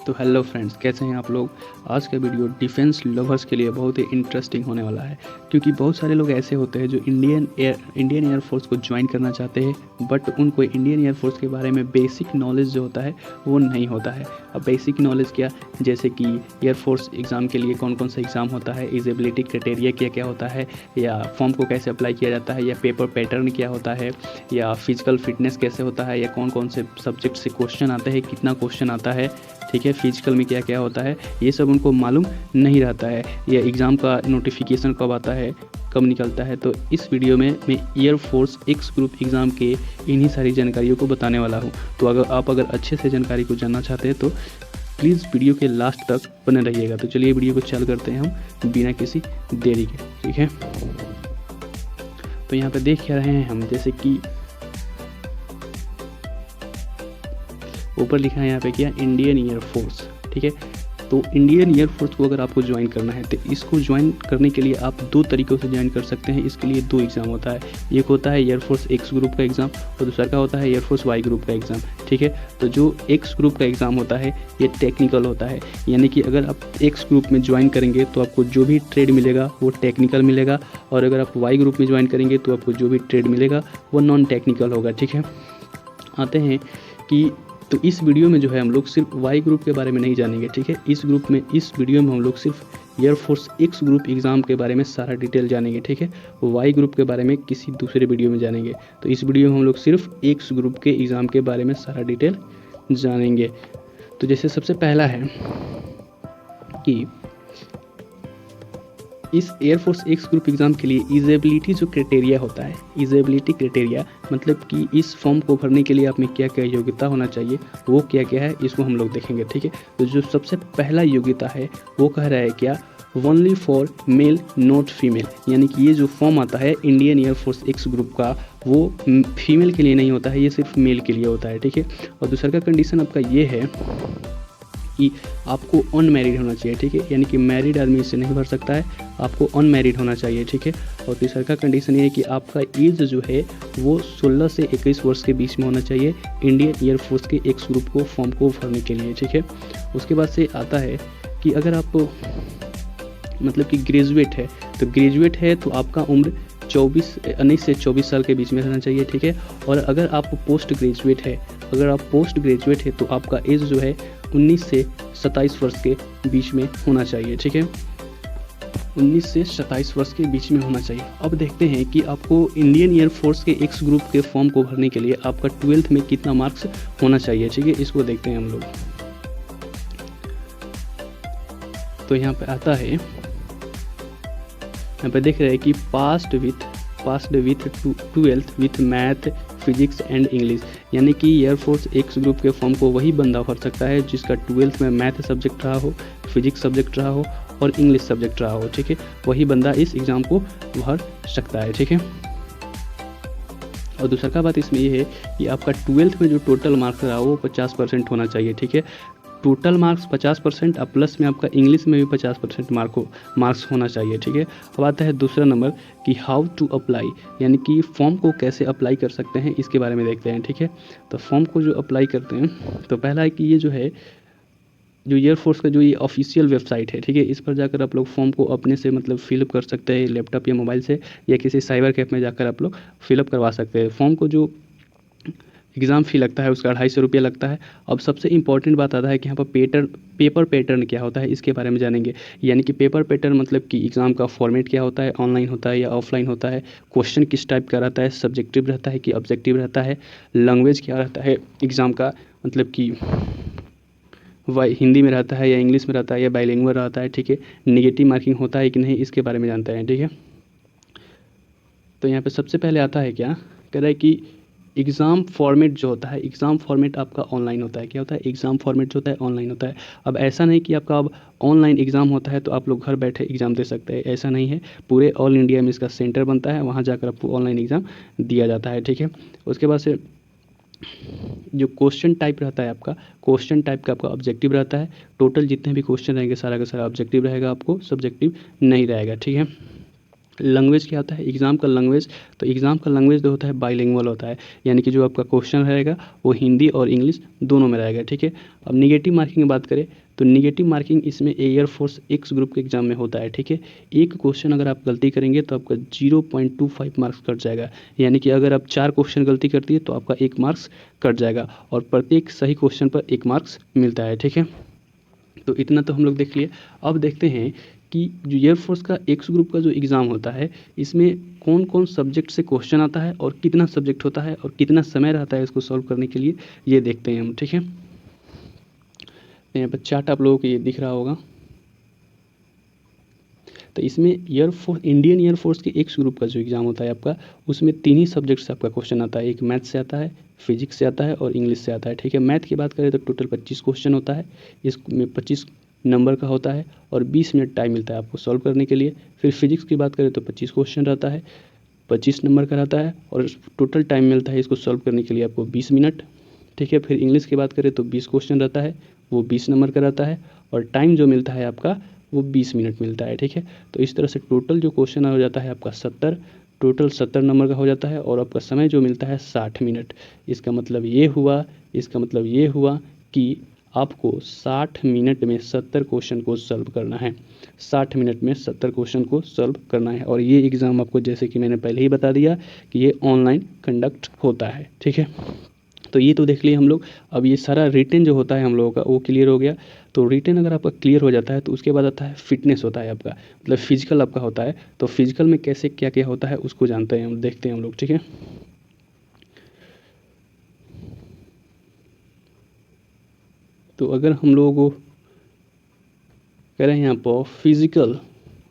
तो hello friends, कैसे हैं आप लोग। आज का वीडियो डिफेंस लवर्स के लिए बहुत ही इंटरेस्टिंग होने वाला है, क्योंकि बहुत सारे लोग ऐसे होते हैं जो इंडियन एयरफोर्स को ज्वाइन करना चाहते हैं, बट उनको इंडियन एयरफोर्स के बारे में बेसिक नॉलेज जो होता है वो नहीं होता है। अब बेसिक नॉलेज क्या, जैसे कि एयरफोर्स एग्ज़ाम के लिए कौन कौन सा एग्ज़ाम होता है, एलिजिबिलिटी क्राइटेरिया क्या क्या होता है, या फॉर्म को कैसे अप्लाई किया जाता है, या पेपर पैटर्न क्या होता है, या फिजिकल फिटनेस कैसे होता है, या कौन कौन से सब्जेक्ट से क्वेश्चन आते हैं, कितना क्वेश्चन आता है, ठीक है, फिजिकल में क्या क्या होता है, ये सब उनको मालूम नहीं रहता है। या एग्ज़ाम का नोटिफिकेशन कब आता है, कब निकलता है। तो इस वीडियो में मैं एयरफोर्स एक्स ग्रुप एग्ज़ाम के इन्हीं सारी जानकारियों को बताने वाला हूँ। तो अगर अच्छे से जानकारी को जानना चाहते हैं तो प्लीज़ वीडियो के लास्ट तक बने रहिएगा। तो चलिए वीडियो को चालू करते हैं हम बिना किसी देरी के, ठीक है। तो यहाँ पे देख रहे हैं हम, जैसे कि ऊपर लिखा है यहाँ पे क्या, इंडियन एयरफोर्स, ठीक है। तो इंडियन एयरफोर्स को अगर आपको ज्वाइन करना है तो इसको ज्वाइन करने के लिए आप दो तरीक़ों से ज्वाइन कर सकते हैं। इसके लिए दो एग्ज़ाम होता है, एक होता है एयरफोर्स एक्स ग्रुप का एग्ज़ाम और दूसरा का होता है एयरफोर्स वाई ग्रुप का एग्ज़ाम, ठीक है। तो जो एक्स ग्रुप का एग्ज़ाम होता है ये टेक्निकल होता है, यानी कि अगर आप एक्स ग्रुप में ज्वाइन करेंगे तो आपको जो भी ट्रेड मिलेगा वो टेक्निकल मिलेगा, और अगर आप वाई ग्रुप में ज्वाइन करेंगे तो आपको जो भी ट्रेड मिलेगा वो नॉन टेक्निकल होगा, ठीक है। आते हैं कि तो इस वीडियो में जो है हम लोग सिर्फ वाई ग्रुप के बारे में नहीं जानेंगे, ठीक है। इस वीडियो में हम लोग सिर्फ एयरफोर्स एक्स ग्रुप एग्ज़ाम के बारे में सारा डिटेल जानेंगे, ठीक है। वाई ग्रुप के बारे में किसी दूसरे वीडियो में जानेंगे। तो इस वीडियो में हम लोग सिर्फ एक्स ग्रुप के एग्ज़ाम के बारे में सारा डिटेल जानेंगे। तो जैसे सबसे पहला है कि इस एयरफोर्स एक्स ग्रुप एग्ज़ाम के लिए इजेबिलिटी जो क्राइटेरिया होता है, इजेबिलिटी क्राइटेरिया मतलब कि इस फॉर्म को भरने के लिए आप में क्या क्या योग्यता होना चाहिए, वो क्या क्या है, इसको हम लोग देखेंगे, ठीक है। तो जो सबसे पहला योग्यता है वो कह रहा है क्या, only for male not female, यानी कि ये जो फॉर्म आता है इंडियन एयरफोर्स एक्स ग्रुप का वो फीमेल के लिए नहीं होता है, ये सिर्फ मेल के लिए होता है, ठीक है। और दूसरा का कंडीशन आपका ये है कि आपको अनमैरिड होना चाहिए, ठीक है, यानी कि मैरिड आदमी इससे नहीं भर सकता है, आपको अनमैरिड होना चाहिए, ठीक है। और तीसरा का कंडीशन ये है कि आपका एज जो है वो 16 से 21 वर्ष के बीच में होना चाहिए इंडियन एयरफोर्स के एक्स ग्रुप को फॉर्म को भरने के लिए, ठीक है। उसके बाद से आता है कि अगर आप मतलब कि ग्रेजुएट है, तो ग्रेजुएट है तो आपका उम्र 19 से 24 साल के बीच में रहना चाहिए, ठीक है। और अगर आप पोस्ट ग्रेजुएट है तो आपका एज जो है 19 से 27 वर्ष के बीच में होना चाहिए, ठीक है। 19 से 27 वर्ष के बीच में होना चाहिए। अब देखते हैं कि आपको इंडियन एयरफोर्स के एक्स ग्रुप के फॉर्म को भरने के लिए आपका 12th में कितना मार्क्स होना चाहिए, ठीक है। इसको देखते हैं हम लोग। तो यहाँ पे आता है, यहाँ पे देख रहे हैं कि passed with 12th with math physics and English, यानी कि एयरफोर्स एक्स ग्रुप के फॉर्म को वही बंदा भर सकता है जिसका 12th में मैथ सब्जेक्ट रहा हो, फिजिक्स सब्जेक्ट रहा हो और इंग्लिश सब्जेक्ट रहा हो, ठीक है। वही बंदा इस एग्ज़ाम को भर सकता है, ठीक है। और दूसरा का बात इसमें ये है कि आपका 12th में जो टोटल मार्क्स रहा वो 50% होना चाहिए, ठीक है। टोटल मार्क्स 50% और प्लस में आपका इंग्लिश में भी 50% मार्क्स होना चाहिए, ठीक है। अब आता है दूसरा नंबर कि हाउ टू अप्लाई, यानी कि फॉर्म को कैसे अप्लाई कर सकते हैं, इसके बारे में देखते हैं, ठीक है। तो फॉर्म को जो अप्लाई करते हैं, तो पहला है कि ये जो है जो एयरफोर्स का जो ये ऑफिशियल वेबसाइट है, ठीक है, इस पर जाकर आप लोग फॉर्म को अपने से मतलब फिलअप कर सकते हैं लैपटॉप या मोबाइल से, या किसी साइबर कैफ़े में जाकर आप लोग फिलअप करवा सकते हैं। फॉर्म को जो एग्ज़ाम फ़ी लगता है उसका 250 रुपये लगता है। अब सबसे इंपॉर्टेंट बात आता है कि यहाँ पर पेपर पैटर्न क्या होता है, इसके बारे में जानेंगे। यानी कि पेपर पैटर्न मतलब कि एग्ज़ाम का फॉर्मेट क्या होता है, ऑनलाइन होता है या ऑफलाइन होता है, क्वेश्चन किस टाइप का रहता है, सब्जेक्टिव रहता है कि ऑब्जेक्टिव रहता है, लैंग्वेज क्या रहता है एग्ज़ाम का, मतलब कि हिंदी में रहता है या इंग्लिश में रहता है या बाइलिंगुअल रहता है, ठीक है। नेगेटिव मार्किंग होता है कि नहीं, इसके बारे में जानते हैं, ठीक है। तो यहाँ पे सबसे पहले आता है क्या, कह रहा है कि एग्ज़ाम फॉर्मेट जो होता है, एग्ज़ाम फॉर्मेट आपका ऑनलाइन होता है। क्या होता है, एग्ज़ाम फॉर्मेट जो होता है ऑनलाइन होता है। अब ऐसा नहीं कि आपका अब ऑनलाइन एग्ज़ाम होता है तो आप लोग घर बैठे एग्ज़ाम दे सकते हैं, ऐसा नहीं है। पूरे ऑल इंडिया में इसका सेंटर बनता है, वहाँ जाकर आपको ऑनलाइन एग्ज़ाम दिया जाता है, ठीक है। उसके बाद से जो क्वेश्चन टाइप रहता है आपका, क्वेश्चन टाइप का आपका ऑब्जेक्टिव रहता है। टोटल जितने भी क्वेश्चन रहेंगे सारा का सारा ऑब्जेक्टिव रहेगा, आपको सब्जेक्टिव नहीं रहेगा, ठीक है। लैंग्वेज क्या होता है एग्ज़ाम का लैंग्वेज, तो एग्ज़ाम का लैंग्वेज जो होता है बाइलिंगुअल होता है, यानी कि जो आपका क्वेश्चन रहेगा वो हिंदी और इंग्लिश दोनों में रहेगा, ठीक है। अब निगेटिव मार्किंग की बात करें तो निगेटिव मार्किंग इसमें एयरफोर्स एक्स ग्रुप के एग्जाम में होता है, ठीक है। एक क्वेश्चन अगर आप गलती करेंगे तो आपका 0.25 मार्क्स कट जाएगा, यानी कि अगर आप 4 क्वेश्चन गलती करती है तो आपका 1 मार्क्स कट जाएगा और प्रत्येक सही क्वेश्चन पर 1 मार्क्स मिलता है, ठीक है। तो इतना तो हम लोग देख लिए। अब देखते हैं कि जो एयरफोर्स का एक्स ग्रुप का जो एग्ज़ाम होता है इसमें कौन कौन सब्जेक्ट से क्वेश्चन आता है और कितना सब्जेक्ट होता है और कितना समय रहता है इसको सॉल्व करने के लिए, ये देखते हैं हम, ठीक है। तो यहाँ पर चार्ट आप लोगों को ये दिख रहा होगा। तो इसमें एयरफोर्स इंडियन एयरफोर्स के एक्स ग्रुप का जो एग्ज़ाम होता है आपका, उसमें 3 ही सब्जेक्ट से आपका क्वेश्चन आता है। एक मैथ से आता है, फिजिक्स से आता है और इंग्लिश से आता है, ठीक है। मैथ की बात करें तो टोटल 25 क्वेश्चन होता है, इसमें 25 नंबर का होता है और 20 मिनट टाइम मिलता है आपको सॉल्व करने के लिए। फिर फिजिक्स की बात करें तो 25 क्वेश्चन रहता है, 25 नंबर का रहता है और टोटल टाइम मिलता है इसको सॉल्व करने के लिए आपको 20 मिनट, ठीक है। फिर इंग्लिश की बात करें तो 20 क्वेश्चन रहता है, वो 20 नंबर का रहता है और टाइम जो मिलता है आपका वो 20 मिनट मिलता है, ठीक है। तो इस तरह से टोटल जो क्वेश्चन हो जाता है आपका 70, टोटल 70 नंबर का हो जाता है और आपका समय जो मिलता है 60 मिनट। इसका मतलब ये हुआ कि आपको 60 मिनट में 70 क्वेश्चन को सॉल्व करना है, 60 मिनट में 70 क्वेश्चन को सॉल्व करना है। और ये एग्ज़ाम आपको जैसे कि मैंने पहले ही बता दिया कि ये ऑनलाइन कंडक्ट होता है, ठीक है। तो ये तो देख लिए हम लोग। अब ये सारा रिटन जो होता है हम लोगों का वो क्लियर हो गया। तो रिटन अगर आपका क्लियर हो जाता है तो उसके बाद आता है फिटनेस होता है आपका, मतलब फिजिकल आपका होता है। तो फिजिकल में कैसे क्या क्या होता है उसको जानते हैं हम, देखते हैं हम लोग, ठीक है। तो अगर हम लोगों को कह रहे हैं यहाँ पर फिजिकल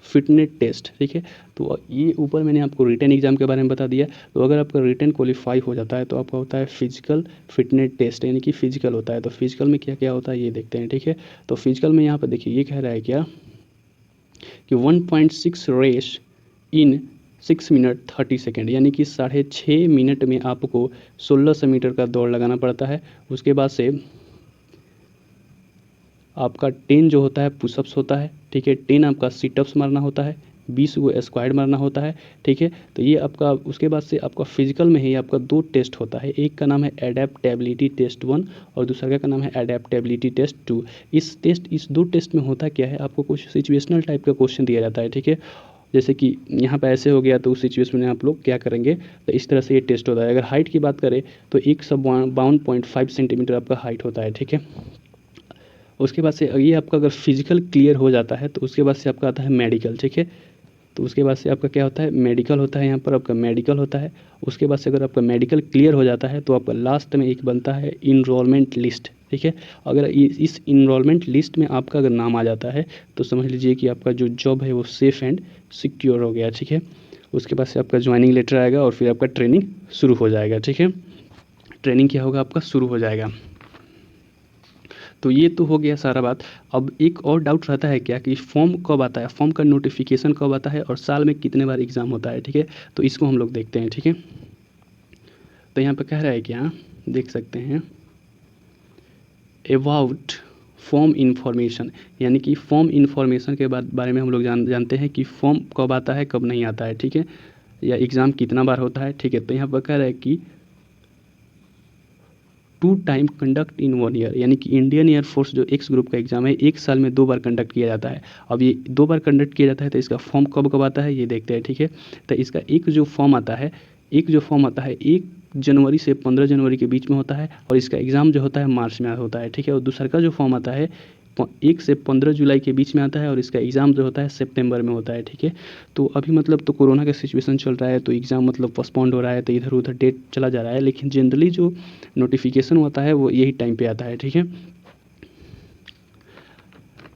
फिटनेस टेस्ट, ठीक है। तो ये ऊपर मैंने आपको रिटन एग्जाम के बारे में बता दिया। तो अगर आपका रिटन क्वालिफाई हो जाता है तो आपका होता है फिजिकल फिटनेस टेस्ट, यानी कि फिजिकल होता है। तो फिजिकल में क्या क्या होता है ये देखते हैं, ठीक है। तो फिजिकल में यहाँ पर देखिए ये कह रहा है क्या कि 1.6 रेस इन 6 मिनट 30 सेकेंड, यानी कि 6.5 मिनट में आपको 1600 मीटर का दौड़ लगाना पड़ता है। उसके बाद से आपका 10 जो होता है पुशअप्स होता है, ठीक है। 10 आपका सिटअप्स मारना होता है, 20 को स्क्वाड मारना होता है, ठीक है। तो ये आपका उसके बाद से आपका फिजिकल में ही आपका 2 टेस्ट होता है। एक का नाम है एडेप्टेबिलिटी टेस्ट 1 और दूसरा का नाम है एडेप्टेबिलिटी टेस्ट 2। इस 2 टेस्ट में होता क्या है, आपको कुछ सिचुएशनल टाइप का क्वेश्चन दिया जाता है, ठीक है। जैसे कि यहाँ पर ऐसे हो गया तो उस सिचुएशन में आप लोग क्या करेंगे, तो इस तरह से ये टेस्ट होता है। अगर हाइट की बात करें तो 152.5 सेंटीमीटर आपका हाइट होता है, ठीक है। उसके बाद से ये आपका अगर फिजिकल क्लियर हो जाता है तो उसके बाद से आपका आता है मेडिकल, ठीक है। तो उसके बाद से आपका क्या होता है, मेडिकल होता है। यहाँ पर आपका मेडिकल होता है। उसके बाद से अगर आपका मेडिकल क्लियर हो जाता है तो आपका लास्ट में एक बनता है इनरोलमेंट लिस्ट, ठीक है। अगर इस इनरोलमेंट लिस्ट में आपका अगर नाम आ जाता है तो समझ लीजिए कि आपका जो जॉब है वो सेफ़ एंड सिक्योर हो गया, ठीक है। उसके बाद से आपका ज्वाइनिंग लेटर आएगा और फिर आपका ट्रेनिंग शुरू हो जाएगा, ठीक है। ट्रेनिंग क्या होगा आपका शुरू हो जाएगा। तो ये तो हो गया सारा बात। अब एक और डाउट रहता है क्या कि फॉर्म कब आता है, फॉर्म का नोटिफिकेशन कब आता है और साल में कितने बार एग्ज़ाम होता है, ठीक है। तो इसको हम लोग देखते हैं, ठीक है। तो यहाँ पे कह रहा है क्या, देख सकते हैं अबाउट फॉर्म इन्फॉर्मेशन, यानी कि फॉर्म इन्फॉर्मेशन के बारे में हम लोग जानते हैं कि फॉर्म कब आता है कब नहीं आता है, ठीक है, या एग्ज़ाम कितना बार होता है, ठीक है। तो यहाँ पर कह रहा है कि 2 टाइम कंडक्ट इन 1 ईयर, यानी कि इंडियन एयरफोर्स जो एक्स ग्रुप का एग्ज़ाम है 1 साल में 2 बार कंडक्ट किया जाता है। अब ये 2 बार कंडक्ट किया जाता है तो इसका फॉर्म कब कब आता है ये देखते हैं, ठीक है। तो इसका एक जो फॉर्म आता है 1 जनवरी से 15 जनवरी के बीच में होता है और इसका एग्ज़ाम जो होता है मार्च में होता है, ठीक है। और दूसरा का जो फॉर्म आता है 1 से 15 जुलाई के बीच में आता है और इसका एग्ज़ाम जो होता है सितंबर में होता है, ठीक है। तो अभी मतलब तो कोरोना का सिचुएशन चल रहा है तो एग्ज़ाम मतलब पोस्टपोन्ड हो रहा है, तो इधर उधर डेट चला जा रहा है, लेकिन जनरली जो नोटिफिकेशन होता है वो यही टाइम पे आता है, ठीक है।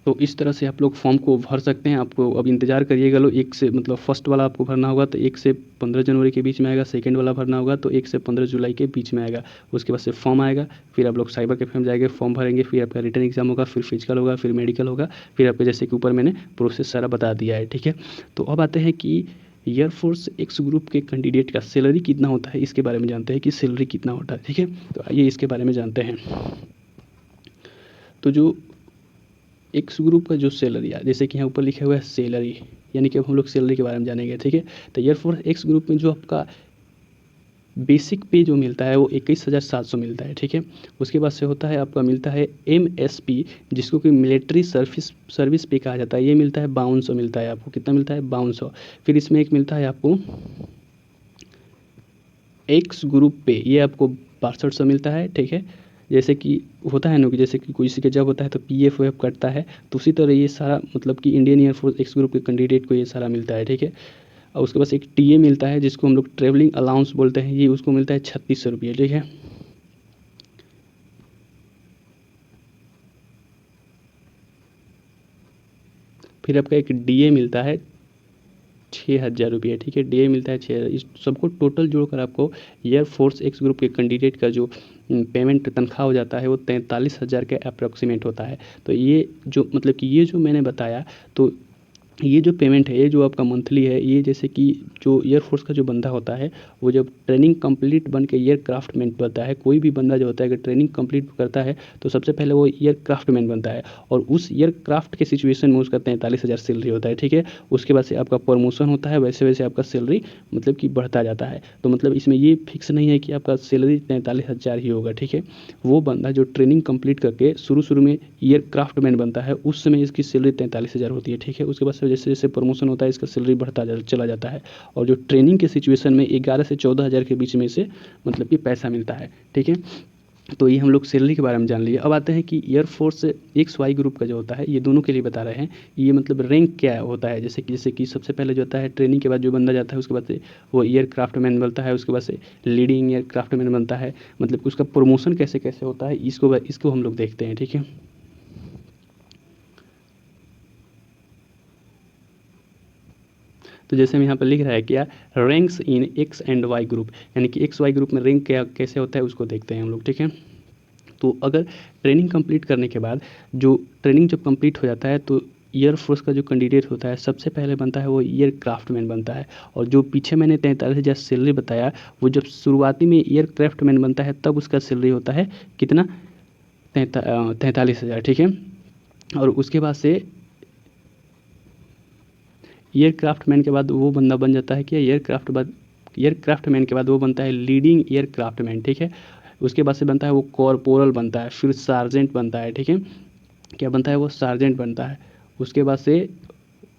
तो इस तरह से आप लोग फॉर्म को भर सकते हैं। आपको अब इंतज़ार करिएगा लो, 1 से मतलब फर्स्ट वाला आपको भरना होगा तो 1 से 15 जनवरी के बीच में आएगा, सेकंड वाला भरना होगा तो 1 से 15 जुलाई के बीच में आएगा। उसके बाद से फॉर्म आएगा, फिर आप लोग साइबर कैफे में जाएंगे, फॉर्म भरेंगे, फिर आपका रिटन एग्जाम होगा, फिर फिजिकल होगा, फिर मेडिकल होगा, फिर आपके जैसे कि ऊपर मैंने प्रोसेस सारा बता दिया है, ठीक है। तो अब आते हैं कि एयरफोर्स एक्स ग्रुप के कैंडिडेट का सैलरी कितना होता है, इसके बारे में जानते हैं कि सैलरी कितना होता है, ठीक है। तो आइए इसके बारे में जानते हैं। तो जो एक्स ग्रुप का जो सैलरी है, जैसे कि यहाँ ऊपर लिखा हुआ है सैलरी, यानी कि अब हम लोग सैलरी के बारे में जानेंगे, ठीक है। तो एयरफोर्स एक्स ग्रुप में जो आपका बेसिक पे जो मिलता है वो 21,700 मिलता है, ठीक है। उसके बाद से होता है आपका मिलता है MSP, जिसको कि मिलिट्री सर्विस पे कहा जाता है, ये मिलता है 5200 मिलता है आपको। कितना मिलता है? 5200। फिर इसमें एक मिलता है आपको एक्स ग्रुप पे, ये आपको 6200 मिलता है, ठीक है। जैसे कि होता है ना कि जैसे कि किसी का जॉब होता है तो PF वेफ कटता है, तो उसी तरह ये सारा मतलब कि इंडियन एयरफोर्स एक्स ग्रुप के कैंडिडेट को ये सारा मिलता है, ठीक है। और उसके बाद एक TA मिलता है जिसको हम लोग ट्रेवलिंग अलाउंस बोलते हैं, ये उसको मिलता है 3600 रुपये, ठीक है। फिर आपका एक DA मिलता है 6,000 रुपये, ठीक है। DA मिलता है 6,000। इस सबको टोटल जोड़कर आपको एयरफोर्स एक्स ग्रुप के कैंडिडेट का जो पेमेंट तनख्वाह हो जाता है वो 43,000 के अप्रॉक्सीमेट होता है। तो ये जो मतलब कि ये जो मैंने बताया, तो ये जो पेमेंट है, ये जो आपका मंथली है, ये जैसे कि जो एयरफोर्स का जो बंदा होता है वो जब ट्रेनिंग कंप्लीट बन के एयरक्राफ्टमैन बनता है, कोई भी बंदा जो होता है अगर ट्रेनिंग कंप्लीट करता है तो सबसे पहले वो एयरक्राफ्टमैन बनता है, और उस एयरक्राफ्ट के सिचुएशन में उसका 43,000 सैलरी होता है, ठीक है। उसके बाद से आपका प्रमोशन होता है, वैसे वैसे आपका सैलरी मतलब कि बढ़ता जाता है। तो मतलब इसमें ये फिक्स नहीं है कि आपका सैलरी 43,000 ही होगा, ठीक है। वो बंदा जो ट्रेनिंग कंप्लीट करके शुरू में एयरक्राफ्टमैन बनता है उस समय इसकी सैलरी 43,000 होती है, ठीक है। उसके बाद जैसे जैसे प्रमोशन होता है इसका सैलरी बढ़ता चला जाता है, और जो ट्रेनिंग के सिचुएशन में 11 से 14,000 के बीच में से मतलब कि पैसा मिलता है, ठीक है। तो ये हम लोग सैलरी के बारे में जान लिए। अब आते हैं कि एयरफोर्स XY ग्रुप का जो होता है, ये दोनों के लिए बता रहे हैं। ये मतलब रैंक क्या होता है, जैसे कि सबसे पहले जो होता है ट्रेनिंग के बाद जो बंदा जाता है उसके बाद से वो एयरक्राफ्टमैन बनता है, उसके बाद से लीडिंग एयरक्राफ्टमैन बनता है, मतलब उसका प्रमोशन कैसे कैसे होता है इसको हम लोग देखते हैं, ठीक है। तो जैसे हम यहाँ पर लिख रहा है क्या, ranks in X and Y group, यानी कि XY ग्रुप में रैंक क्या कैसे होता है उसको देखते हैं हम लोग, ठीक है। तो अगर ट्रेनिंग कंप्लीट करने के बाद जो ट्रेनिंग जब कंप्लीट हो जाता है तो एयरफोर्स का जो कैंडिडेट होता है सबसे पहले बनता है वो एयरक्राफ्टमैन बनता है। और जो पीछे मैंने 43,000 सैलरी बताया, वो जब शुरुआती में एयरक्राफ्टमैन बनता है तब उसका सैलरी होता है कितना, 43,000, ठीक है। और उसके बाद से एयरक्राफ्टमैन के बाद वो बंदा बन जाता है कि एयरक्राफ्टमैन के बाद वो बनता है लीडिंग एयरक्राफ्टमैन, ठीक है। उसके बाद से बनता है वो कॉर्पोरल बनता है, फिर सार्जेंट बनता है, ठीक है। क्या बनता है वो, सार्जेंट बनता है। उसके बाद से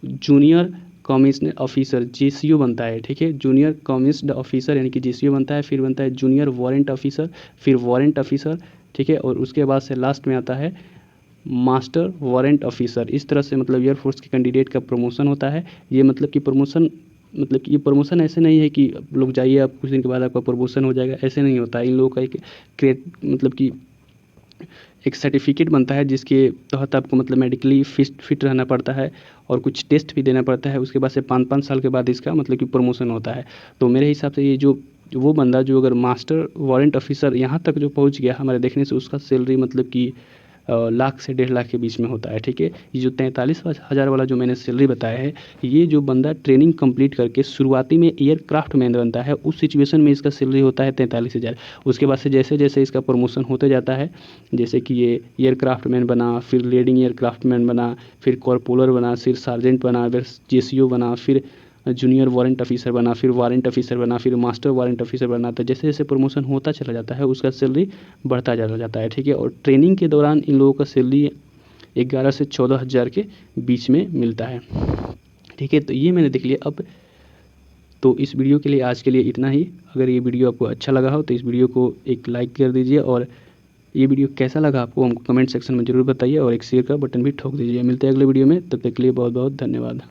जूनियर कमीशन ऑफिसर JCO बनता है, ठीक है। जूनियर कमीशन ऑफिसर यानी कि JCO बनता है। फिर बनता है जूनियर वारंट ऑफिसर, फिर वारंट ऑफिसर, ठीक है। और उसके बाद से लास्ट में आता है मास्टर वारंट ऑफिसर। इस तरह से मतलब एयरफोर्स के कैंडिडेट का प्रमोशन होता है। ये मतलब कि ये प्रमोशन ऐसे नहीं है कि लोग जाइए आप कुछ दिन के बाद आपका प्रमोशन हो जाएगा, ऐसे नहीं होता है। इन लोगों का एक मतलब कि एक सर्टिफिकेट बनता है जिसके तहत आपको मतलब मेडिकली फिट रहना पड़ता है और कुछ टेस्ट भी देना पड़ता है। उसके बाद से 5-5 साल के बाद इसका मतलब कि प्रमोशन होता है। तो मेरे हिसाब से ये जो वो बंदा जो अगर मास्टर वारंट ऑफिसर यहाँ तक जो पहुँच गया हमारे देखने से, उसका सैलरी मतलब कि लाख से 1.5 लाख के बीच में होता है, ठीक है। ये जो 43,000 वाला जो मैंने सैलरी बताया है, ये जो बंदा ट्रेनिंग कंप्लीट करके शुरुआती में एयरक्राफ्ट मैन बनता है उस सिचुएशन में इसका सैलरी होता है 43,000। उसके बाद से जैसे जैसे इसका प्रमोशन होते जाता है, जैसे कि ये एयरक्राफ्ट मैन बना, फिर लीडिंग एयरक्राफ्ट मैन बना, फिर कॉर्पोरल बना, फिर सार्जेंट बना, फिर JCO बना, फिर जूनियर वारंट ऑफिसर बना, फिर वारंट ऑफिसर बना, फिर मास्टर वारंट ऑफिसर बना। तो जैसे जैसे प्रमोशन होता चला जाता है उसका सैलरी बढ़ता चला जाता है, ठीक है। और ट्रेनिंग के दौरान इन लोगों का सैलरी 11 से 14,000 के बीच में मिलता है, ठीक है। तो ये मैंने देख लिया। अब तो इस वीडियो के लिए आज के लिए इतना ही। अगर ये वीडियो आपको अच्छा लगा हो तो इस वीडियो को एक लाइक कर दीजिए, और ये वीडियो कैसा लगा आपको हमको कमेंट सेक्शन में ज़रूर बताइए, और एक शेयर का बटन भी ठोक दीजिए। मिलते हैं अगले वीडियो में, तब तक के लिए बहुत बहुत धन्यवाद।